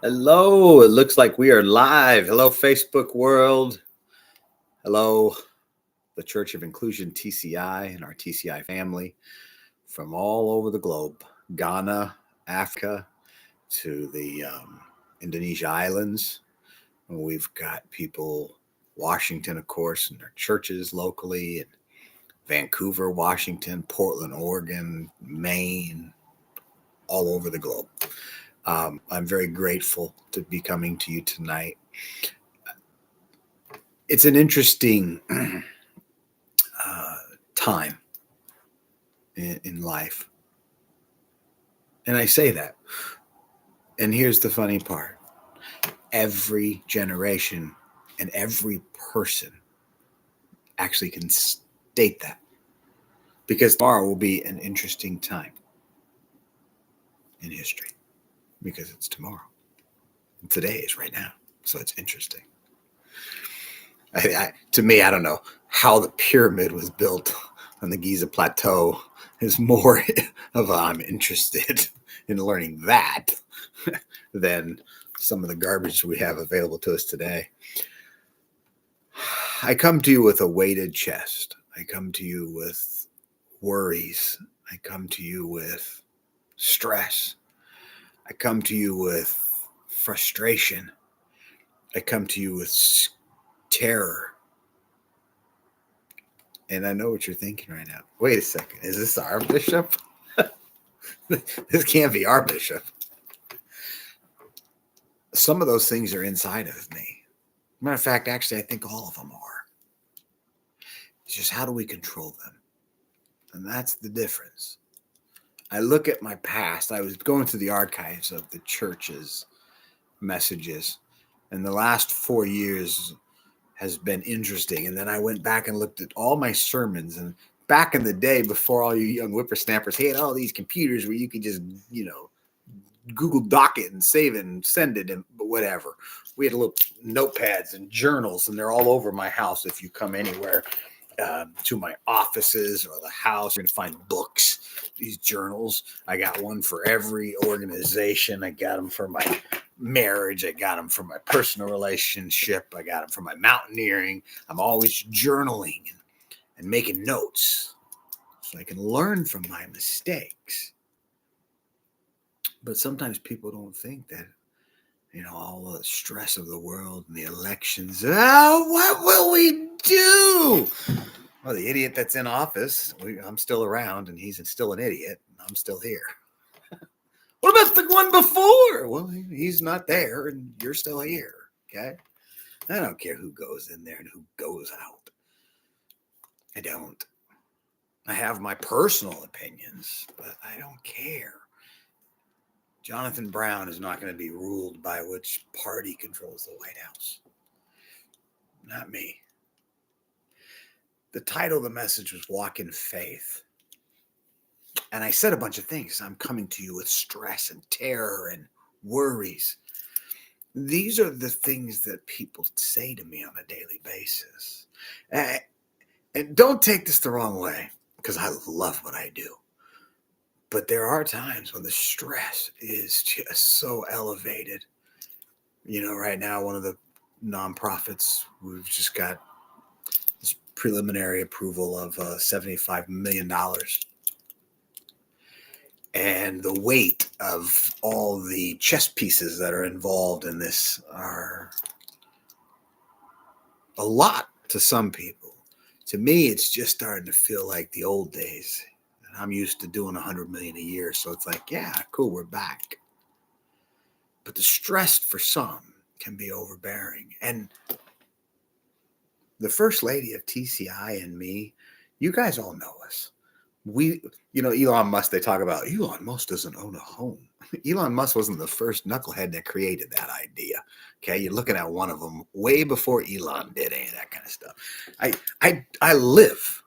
Hello, it looks like we are live. Hello, Facebook world. Hello, the Church of Inclusion TCI and our TCI family from all over the globe Ghana, Africa, to the Indonesia Islands. We've got people, Washington, of course, and their churches locally, and Vancouver, Washington, Portland, Oregon, Maine, all over the globe. I'm very grateful to be coming to you tonight. It's an interesting time in life. And I say that. And here's the funny part every generation and every person actually can state that. Because tomorrow will be an interesting time in history. Because it's tomorrow. And today is right now. So it's interesting. To me, I don't know how the pyramid was built on the Giza Plateau is more of I'm interested in learning that than some of the garbage we have available to us today. I come to you with a weighted chest. I come to you with worries. I come to you with stress. I come to you with frustration. I come to you with terror. And I know what you're thinking right now. Wait a second. Is this our bishop? This can't be our bishop. Some of those things are inside of me. Matter of fact, actually, I think all of them are. It's just how do we control them? And that's the difference. I look at my past. I was going through the archives of the church's messages, and the last 4 years has been interesting. And then I went back and looked at all my sermons. And back in the day, before all you young whippersnappers had all these computers where you could just, Google Doc it and save it and send it and whatever. We had little notepads and journals, and they're all over my house. If you come anywhere to my offices or the house, you're going to find books, these journals. I got one for every organization. I got them for my marriage. I got them for my personal relationship. I got them for my mountaineering. I'm always journaling and making notes so I can learn from my mistakes. But sometimes people don't think that, all the stress of the world and the elections. Oh, what will we do? Well, the idiot that's in office, I'm still around, and he's still an idiot. I'm still here. What about the one before? Well, he's not there, and you're still here. Okay? I don't care who goes in there and who goes out. I don't. I have my personal opinions, but I don't care. Jonathan Brown is not going to be ruled by which party controls the White House. Not me. The title of the message was Walk in Faith. And I said a bunch of things. I'm coming to you with stress and terror and worries. These are the things that people say to me on a daily basis. And don't take this the wrong way, because I love what I do. But there are times when the stress is just so elevated. Right now, one of the nonprofits, we've just got this preliminary approval of $75 million. And the weight of all the chess pieces that are involved in this are a lot to some people. To me, it's just starting to feel like the old days. I'm used to doing 100 million a year. So it's like, yeah, cool, we're back. But the stress for some can be overbearing. And the first lady of TCI and me, you guys all know us. Elon Musk, they talk about Elon Musk doesn't own a home. Elon Musk wasn't the first knucklehead that created that idea. Okay, you're looking at one of them way before Elon did any of that kind of stuff. I live.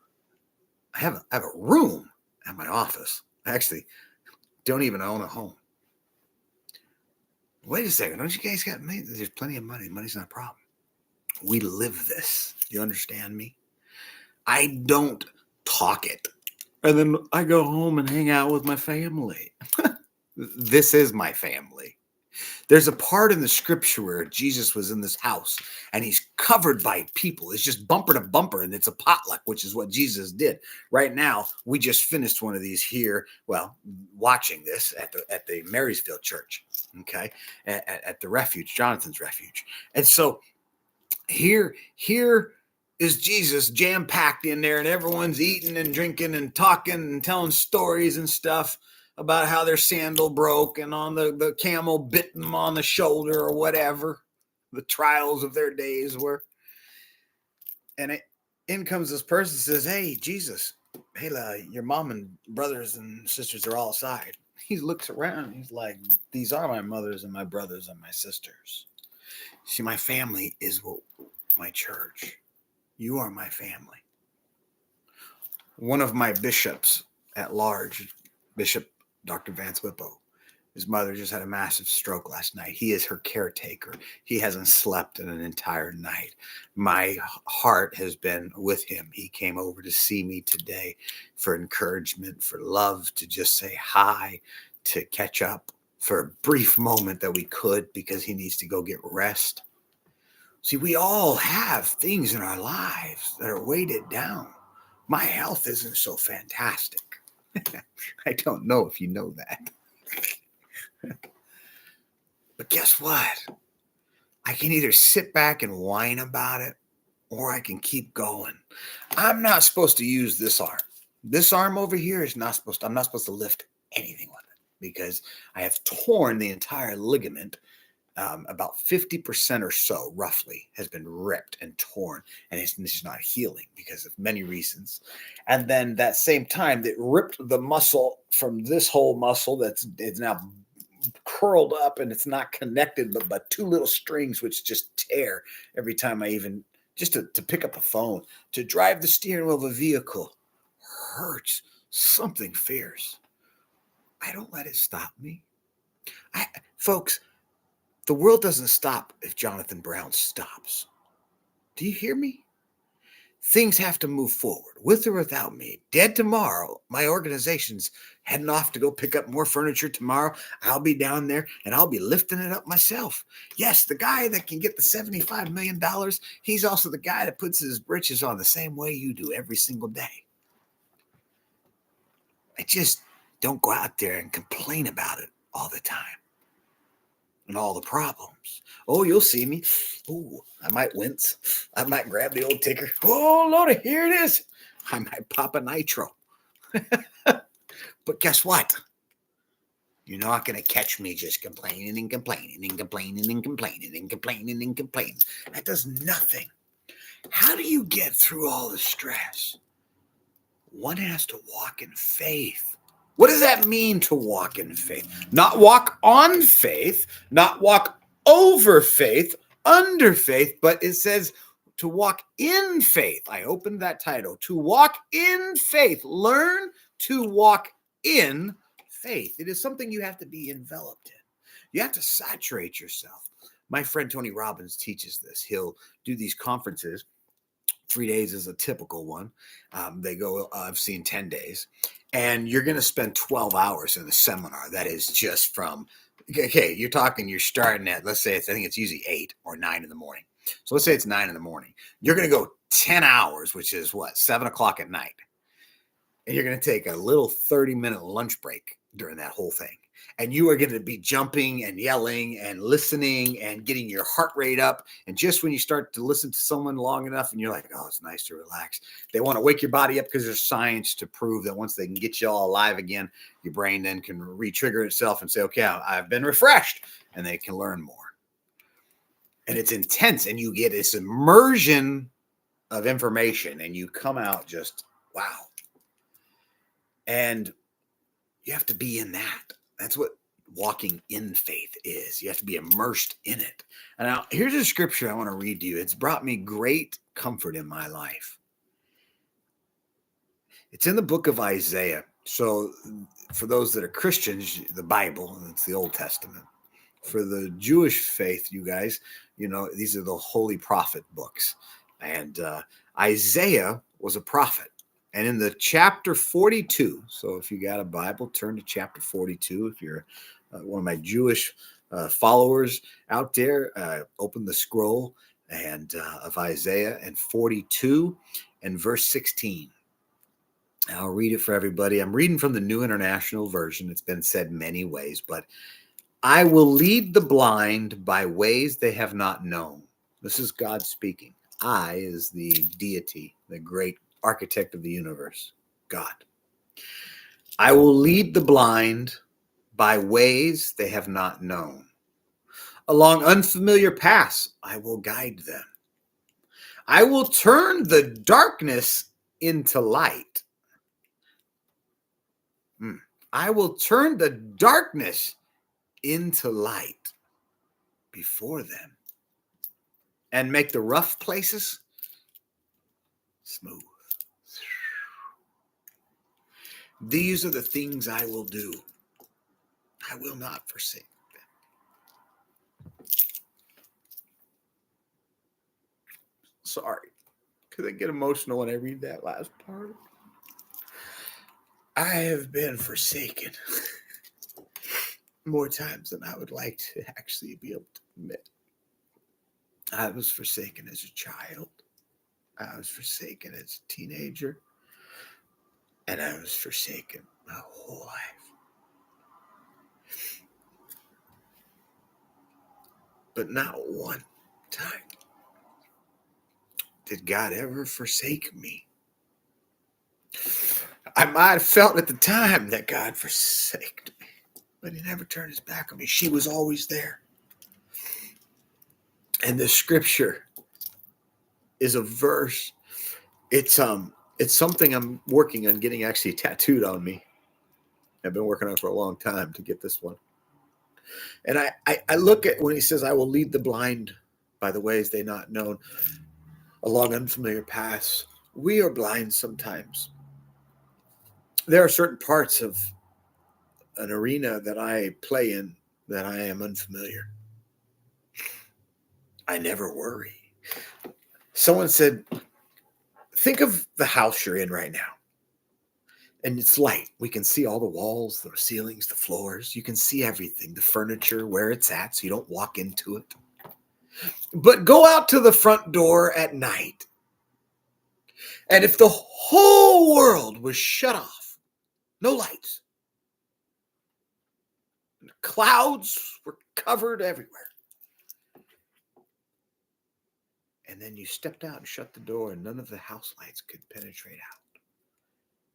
I have a room at my office. I actually don't even own a home. Wait a second, don't you guys got money? There's plenty of money. Money's not a problem. We live this. You understand me? I don't talk it. And then I go home and hang out with my family. This is my family. There's a part in the scripture where Jesus was in this house and he's covered by people. It's just bumper to bumper and it's a potluck, which is what Jesus did. Right now, we just finished one of these here. Well, watching this at the Marysville Church, okay, at the refuge, Jonathan's refuge. And so here is Jesus jam packed in there, and everyone's eating and drinking and talking and telling stories and stuff about how their sandal broke and on the camel bit them on the shoulder or whatever the trials of their days were. And in comes this person says, "Hey, Jesus, hey, your mom and brothers and sisters are all outside." He looks around. He's like, "These are my mothers and my brothers and my sisters. See, my family is my church. You are my family." One of my bishops at large, Bishop Dr. Vance Whippo, his mother just had a massive stroke last night. He is her caretaker. He hasn't slept in an entire night. My heart has been with him. He came over to see me today for encouragement, for love, to just say hi, to catch up for a brief moment that we could, because he needs to go get rest. See, we all have things in our lives that are weighted down. My health isn't so fantastic. I don't know if you know that. But guess what? I can either sit back and whine about it, or I can keep going. I'm not supposed to use this arm. This arm over here I'm not supposed to lift anything with it, because I have torn the entire ligament. About 50% or so, roughly, has been ripped and torn, and it's just not healing because of many reasons. And then that same time, it ripped the muscle from this whole muscle it's now curled up, and it's not connected, but two little strings which just tear every time I even just to pick up a phone, to drive the steering wheel of a vehicle hurts something fierce. I don't let it stop me. Folks, the world doesn't stop if Jonathan Brown stops. Do you hear me? Things have to move forward, with or without me. Dead tomorrow, my organization's heading off to go pick up more furniture tomorrow. I'll be down there and I'll be lifting it up myself. Yes, the guy that can get the $75 million, he's also the guy that puts his britches on the same way you do every single day. I just don't go out there and complain about it all the time. And all the problems. Oh, you'll see me. Oh, I might wince. I might grab the old ticker. Oh, Lordy, here it is. I might pop a nitro. But guess what? You're not going to catch me just complaining and complaining and complaining and complaining and complaining and complaining. That does nothing. How do you get through all the stress? One has to walk in faith. What does that mean, to walk in faith? Not walk on faith, not walk over faith, under faith, but it says to walk in faith. I opened that title. To walk in faith. Learn to walk in faith. It is something you have to be enveloped in. You have to saturate yourself. My friend Tony Robbins teaches this. He'll do these conferences. 3 days is a typical one. They go, I've seen 10 days. And you're going to spend 12 hours in the seminar. That is just from, okay, you're starting at, let's say I think it's usually 8 or 9 in the morning. So let's say it's 9 in the morning. You're going to go 10 hours, which is what, 7 o'clock at night. And you're going to take a little 30-minute lunch break during that whole thing. And you are going to be jumping and yelling and listening and getting your heart rate up. And just when you start to listen to someone long enough and you're like, oh, it's nice to relax, they want to wake your body up, because there's science to prove that once they can get you all alive again, your brain then can re-trigger itself and say, okay, I've been refreshed, and they can learn more. And it's intense, and you get this immersion of information, and you come out just, wow. And you have to be in that. That's what walking in faith is. You have to be immersed in it. And now here's a scripture I want to read to you. It's brought me great comfort in my life. It's in the book of Isaiah. So for those that are Christians, the Bible, it's the Old Testament. For the Jewish faith, you guys, these are the holy prophet books. And Isaiah was a prophet. And in the chapter 42, so if you got a Bible, turn to chapter 42. If you're one of my Jewish followers out there, open the scroll and of Isaiah and 42 and verse 16. I'll read it for everybody. I'm reading from the New International Version. It's been said many ways, but I will lead the blind by ways they have not known. This is God speaking. I is the deity, the great architect of the universe, God. I will lead the blind by ways they have not known. Along unfamiliar paths, I will guide them. I will turn the darkness into light. I will turn the darkness into light before them and make the rough places smooth. These are the things I will do. I will not forsake them. Sorry, because I get emotional when I read that last part. I have been forsaken more times than I would like to actually be able to admit. I was forsaken as a child. I was forsaken as a teenager. And I was forsaken my whole life. But not one time did God ever forsake me. I might have felt at the time that God forsaken me, but he never turned his back on me. She was always there. And the scripture is a verse. It's something I'm working on getting actually tattooed on me. I've been working on it for a long time to get this one. And I look at when he says, I will lead the blind by the ways they not known along unfamiliar paths. We are blind sometimes. There are certain parts of an arena that I play in that I am unfamiliar. I never worry. Someone said, think of the house you're in right now. And it's light. We can see all the walls, the ceilings, the floors. You can see everything, the furniture, where it's at, so you don't walk into it. But go out to the front door at night. And if the whole world was shut off, no lights, the clouds were covered everywhere. And then you stepped out and shut the door and none of the house lights could penetrate out.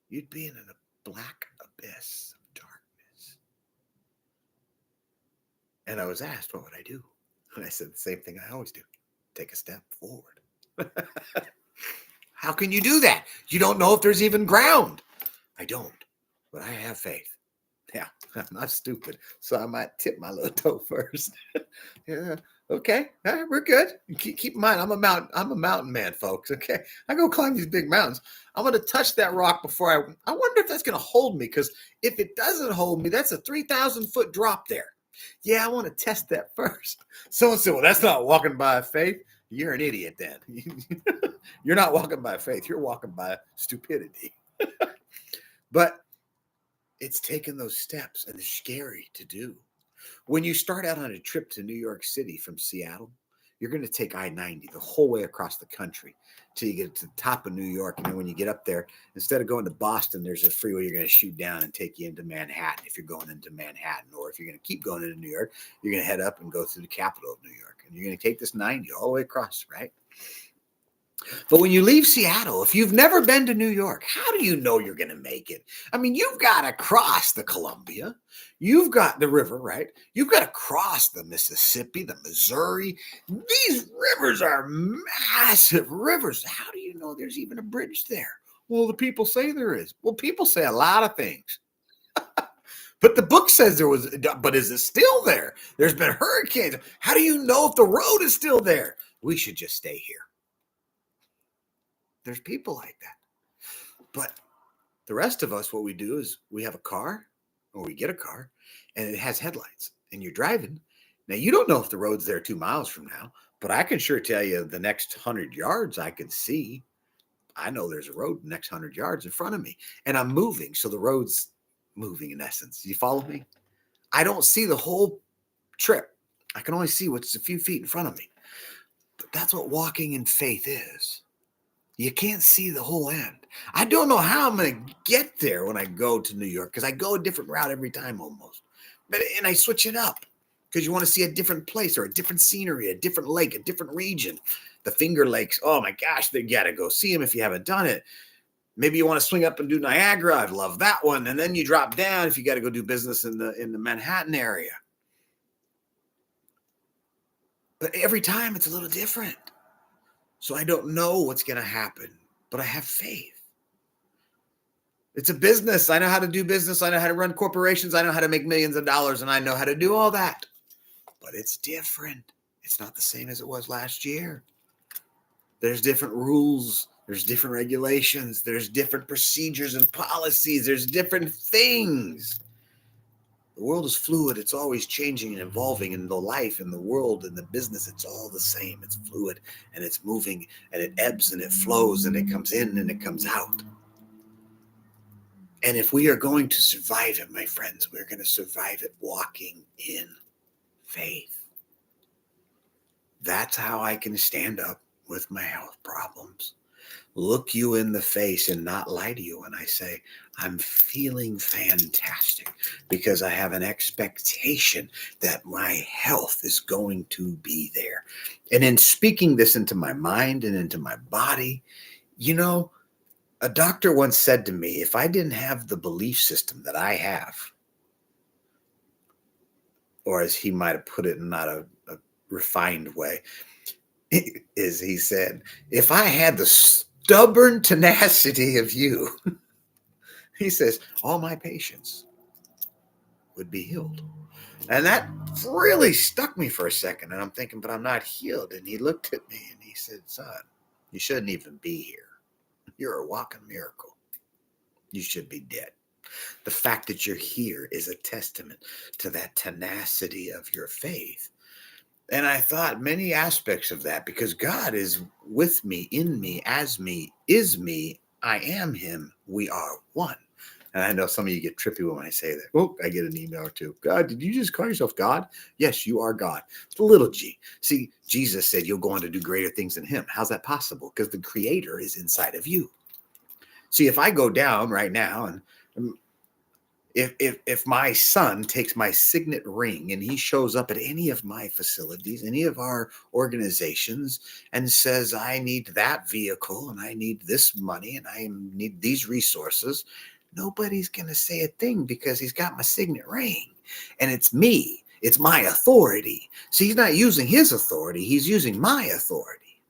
You'd be in a black abyss of darkness. And I was asked, what would I do? And I said the same thing I always do. Take a step forward. How can you do that? You don't know if there's even ground. I don't, but I have faith. Yeah, I'm not stupid, so I might tip my little toe first. Yeah, okay, all right, we're good. Keep in mind, I'm a mountain man, folks. Okay, I go climb these big mountains. I'm going to touch that rock before I wonder if that's going to hold me, because if it doesn't hold me, that's a 3,000-foot drop there. Yeah, I want to test that first. Someone said, well, that's not walking by faith. You're an idiot then. You're not walking by faith. You're walking by stupidity. But it's taking those steps, and it's scary to do. When you start out on a trip to New York City from Seattle, you're going to take I-90 the whole way across the country till you get to the top of New York. And then when you get up there, instead of going to Boston, there's a freeway you're going to shoot down and take you into Manhattan if you're going into Manhattan. Or if you're going to keep going into New York, you're going to head up and go through the capital of New York. And you're going to take this 90 all the way across, right? But when you leave Seattle, if you've never been to New York, how do you know you're going to make it? I mean, you've got to cross the Columbia. You've got the river, right? You've got to cross the Mississippi, the Missouri. These rivers are massive rivers. How do you know there's even a bridge there? Well, the people say there is. Well, people say a lot of things. But the book says there was, but is it still there? There's been hurricanes. How do you know if the road is still there? We should just stay here. There's people like that. But the rest of us, what we do is we have a car or we get a car and it has headlights and you're driving. Now, you don't know if the road's there 2 miles from now, but I can sure tell you the next 100 yards I can see. I know there's a road the next 100 yards in front of me and I'm moving. So the road's moving in essence. You follow me? I don't see the whole trip. I can only see what's a few feet in front of me. But that's what walking in faith is. You can't see the whole end. I don't know how I'm going to get there when I go to New York because I go a different route every time almost. And I switch it up because you want to see a different place or a different scenery, a different lake, a different region. The Finger Lakes, oh my gosh, you got to go see them if you haven't done it. Maybe you want to swing up and do Niagara. I'd love that one. And then you drop down if you got to go do business in the Manhattan area. But every time it's a little different. So I don't know what's going to happen, but I have faith. It's a business. I know how to do business. I know how to run corporations. I know how to make millions of dollars, and I know how to do all that. But it's different. It's not the same as it was last year. There's different rules. There's different regulations. There's different procedures and policies. There's different things. The world is fluid. It's always changing and evolving. In the life, in the world, in the business, it's all the same. It's fluid and it's moving and it ebbs and it flows and it comes in and it comes out. And if we are going to survive it, my friends, we're going to survive it walking in faith. That's how I can stand up with my health problems, look you in the face and not lie to you when I say, I'm feeling fantastic because I have an expectation that my health is going to be there. And in speaking this into my mind and into my body, a doctor once said to me, if I didn't have the belief system that I have, or as he might have put it in not a refined way, is he said, if I had the stubborn tenacity of you, he says, all my patients would be healed. And that really stuck me for a second. And I'm thinking, but I'm not healed. And he looked at me and he said, son, you shouldn't even be here. You're a walking miracle. You should be dead. The fact that you're here is a testament to that tenacity of your faith. And I thought many aspects of that, because God is with me, in me, as me, is me, I am him, we are one. And I know some of you get trippy when I say that. Oh, I get an email or two. God, did you just call yourself God? Yes, you are God. It's a little g. See, Jesus said you'll go on to do greater things than him. How's that possible? Because the creator is inside of you. See, if I go down right now and if my son takes my signet ring and he shows up at any of my facilities, any of our organizations, and says, I need that vehicle and I need this money and I need these resources, nobody's going to say a thing because he's got my signet ring and it's me. It's my authority. So he's not using his authority. He's using my authority.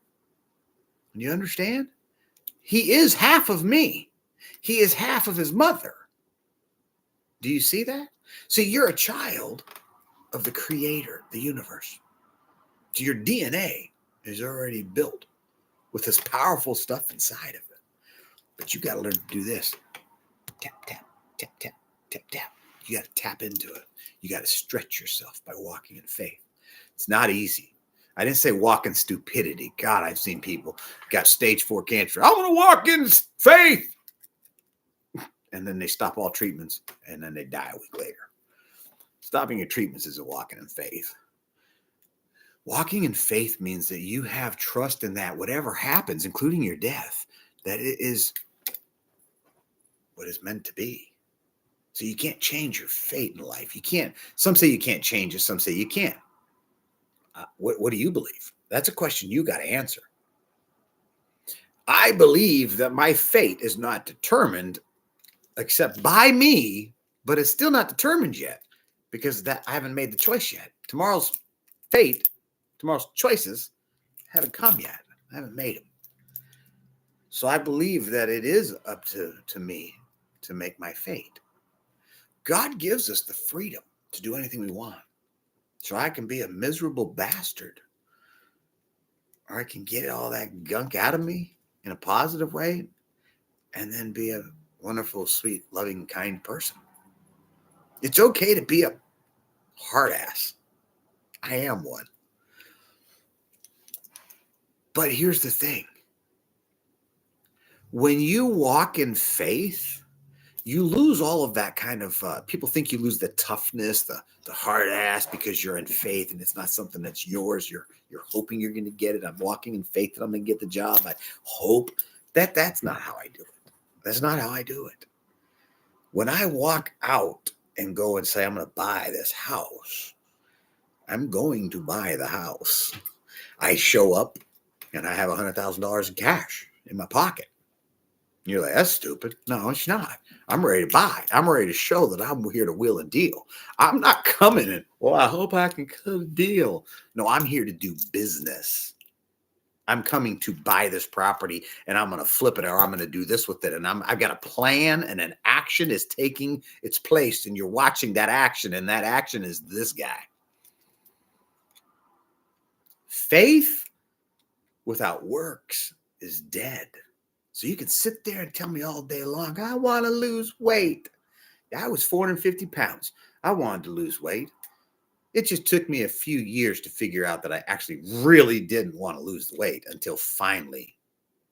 You understand? He is half of me. He is half of his mother. Do you see that? See, you're a child of the creator, the universe. So your DNA is already built with this powerful stuff inside of it. But you got to learn to do this. Tap, tap, tap, tap, tap, tap. You got to tap into it. You got to stretch yourself by walking in faith. It's not easy. I didn't say walk in stupidity. God, I've seen people got stage 4 cancer. I want to walk in faith. And then they stop all treatments and then they die a week later. Stopping your treatments isn't walking in faith. Walking in faith means that you have trust in that whatever happens, including your death, that it is what is meant to be. So you can't change your fate in life. You can't. Some say you can't change it. Some say you can. What do you believe? That's a question you got to answer. I believe that my fate is not determined except by me, but it's still not determined yet because that I haven't made the choice yet. Tomorrow's fate, tomorrow's choices haven't come yet. I haven't made them. So I believe that it is up to me to make my fate. God gives us the freedom to do anything we want. So I can be a miserable bastard, or I can get all that gunk out of me in a positive way and then be a wonderful, sweet, loving, kind person. It's okay to be a hard ass. I am one. But here's the thing. When you walk in faith, you lose all of that kind of people think you lose the toughness, the hard ass because you're in faith and it's not something that's yours. You're hoping you're going to get it. I'm walking in faith that I'm going to get the job. I hope that's not how I do it. That's not how I do it. When I walk out and go and say I'm going to buy this house, I'm going to buy the house. I show up and I have $100,000 in cash in my pocket. You're like, that's stupid. No, it's not. I'm ready to buy. I'm ready to show that I'm here to wheel and deal. I'm not coming in, well, I hope I can cut a deal. No, I'm here to do business. I'm coming to buy this property and I'm going to flip it or I'm going to do this with it. And I've got a plan and an action is taking its place and you're watching that action and that action is this guy. Faith without works is dead. So you can sit there and tell me all day long, I want to lose weight. I was 450 pounds. I wanted to lose weight. It just took me a few years to figure out that I actually really didn't want to lose the weight until finally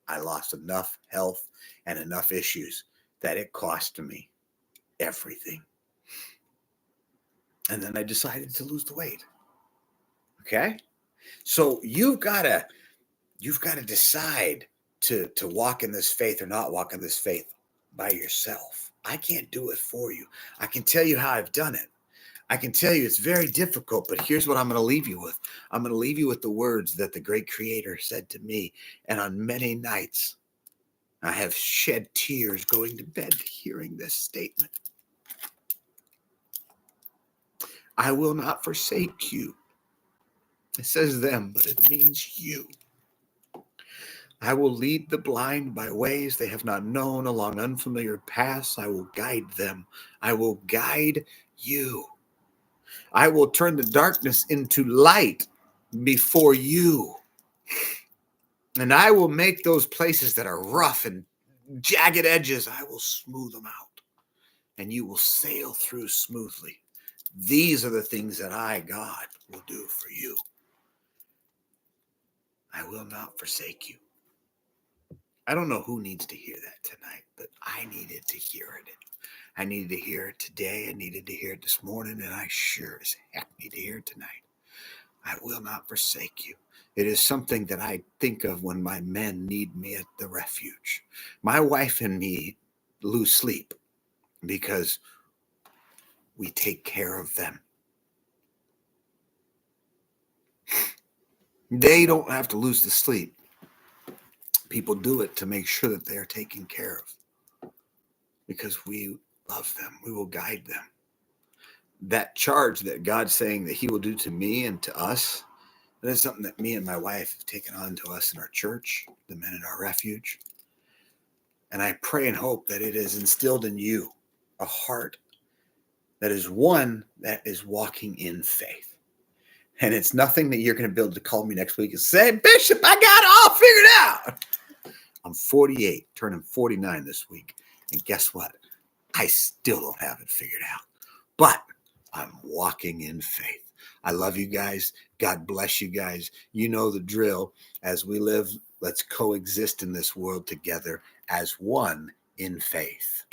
I lost enough health and enough issues that it cost me everything. And then I decided to lose the weight. Okay? So you've got to decide to walk in this faith or not walk in this faith by yourself. I can't do it for you. I can tell you how I've done it. I can tell you it's very difficult, but here's what I'm going to leave you with. I'm going to leave you with the words that the great Creator said to me. And on many nights, I have shed tears going to bed hearing this statement. I will not forsake you. It says them, but it means you. I will lead the blind by ways they have not known, along unfamiliar paths. I will guide them. I will guide you. I will turn the darkness into light before you. And I will make those places that are rough and jagged edges, I will smooth them out. And you will sail through smoothly. These are the things that I, God, will do for you. I will not forsake you. I don't know who needs to hear that tonight, but I needed to hear it. I needed to hear it today. I needed to hear it this morning, and I sure as heck need to hear it tonight. I will not forsake you. It is something that I think of when my men need me at the refuge. My wife and me lose sleep because we take care of them. They don't have to lose the sleep. People do it to make sure that they're taken care of because we love them. We will guide them. That charge that God's saying that he will do to me and to us, that is something that me and my wife have taken on to us in our church, the men in our refuge. And I pray and hope that it is instilled in you a heart that is one that is walking in faith. And it's nothing that you're going to be able to call me next week and say, Bishop, I got it all figured out. I'm 48, turning 49 this week. And guess what? I still don't have it figured out. But I'm walking in faith. I love you guys. God bless you guys. You know the drill. As we live, let's coexist in this world together as one in faith.